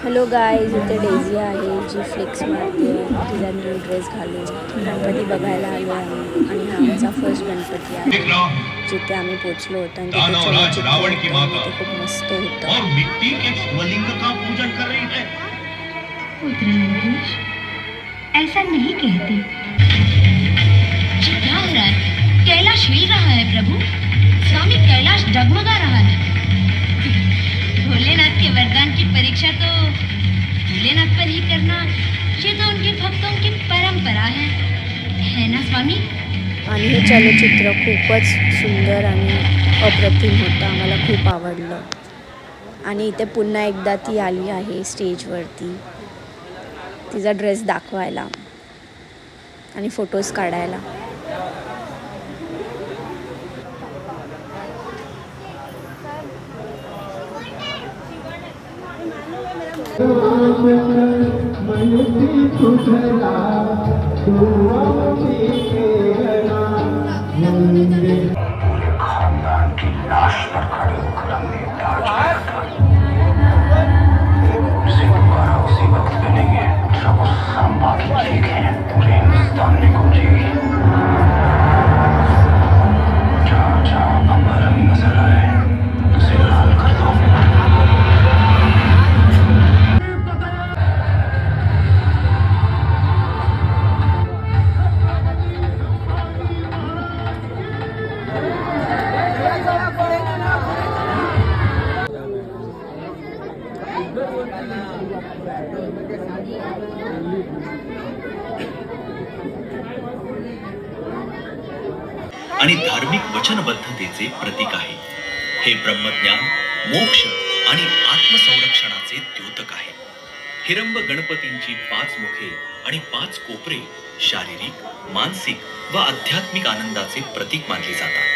Hello guys, इथे Daisy आहे जी flix मारते. तिचा न्यू ड्रेस घालून गणपती बघायला आलो आहे आणि हा आमचा फर्स्ट गणपती आहे जिथे आम्ही पोचलो होतो आणि तिथे चलचित्र होतं आणि ते खूप मस्त होतं. और मिट्टी के शिवलिंग का पूजन कर रही है। पुत्र लोकेश, ऐसा नहीं कहते। ये क्या हो रहा है? कैलाश हिल रहा है प्रभु। स्वामी कैलाश डगमगा रहा है। भोलेनाथ के वरदान की परीक्षा तो भोलेनाथ पर ही करना, ये तो उनके भक्तों की परंपरा है ना स्वामी? आणि हे चलचित्र खूपच सुंदर आणि अप्रतिम होतं. आम्हाला खूप आवडलं. आणि इथे पुन्हा एकदा ती आली आहे स्टेजवरती तिचा ड्रेस दाखवायला आणि फोटोज काढायला. खानदान की लाश पर खड़े होकर हमने उसी दोबारा उसी वक्त मिलेंगे जब उस सांबा की चीख है पूरे हिंदुस्तान में गूंजेगी. जहाँ जहाँ अंबर रंग नजर आए उसे लाल कर दो. आणि धार्मिक वचनबद्धतेचे प्रतीक आहे. हे ब्रह्मज्ञान, मोक्ष आणि आत्मसंरक्षणाचे द्योतक आहे. हिरंब गणपतींची 5 मुखे आणि 5 कोपरे शारीरिक, मानसिक व आध्यात्मिक आनंदाचे प्रतीक मानले जातात.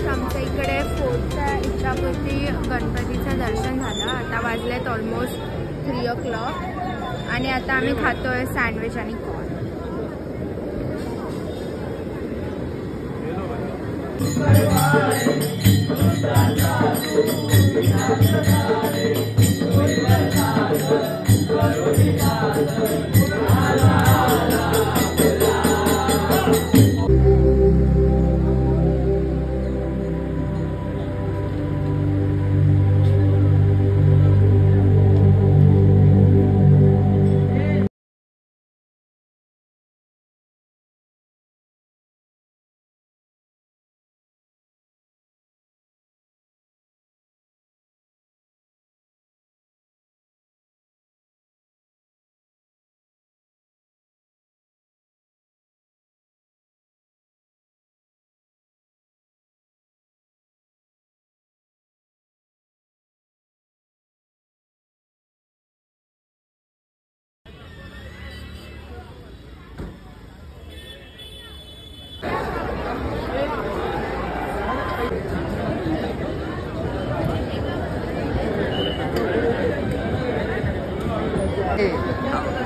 आमच्या इकडे फोर्टच्या इच्छापुरती गणपतीचं दर्शन झालं. आता वाजलेत ऑलमोस्ट 3 o'clock आणि आता आम्ही खातोय सँडविच आणि कॉर्न.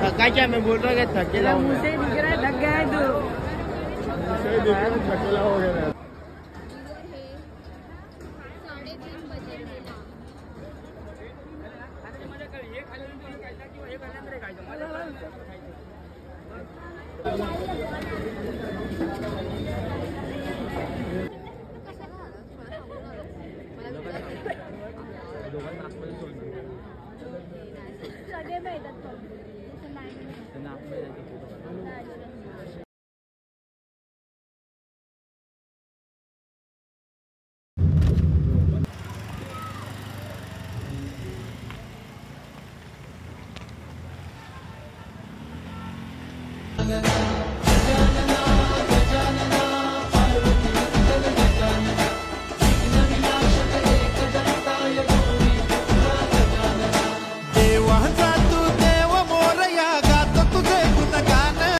थका क्या? मैं बोल रहा हूँ थकेला मुझे दिख रहा है, थक गया है तू. थकेला हो गया. सगळे मिळतात La la la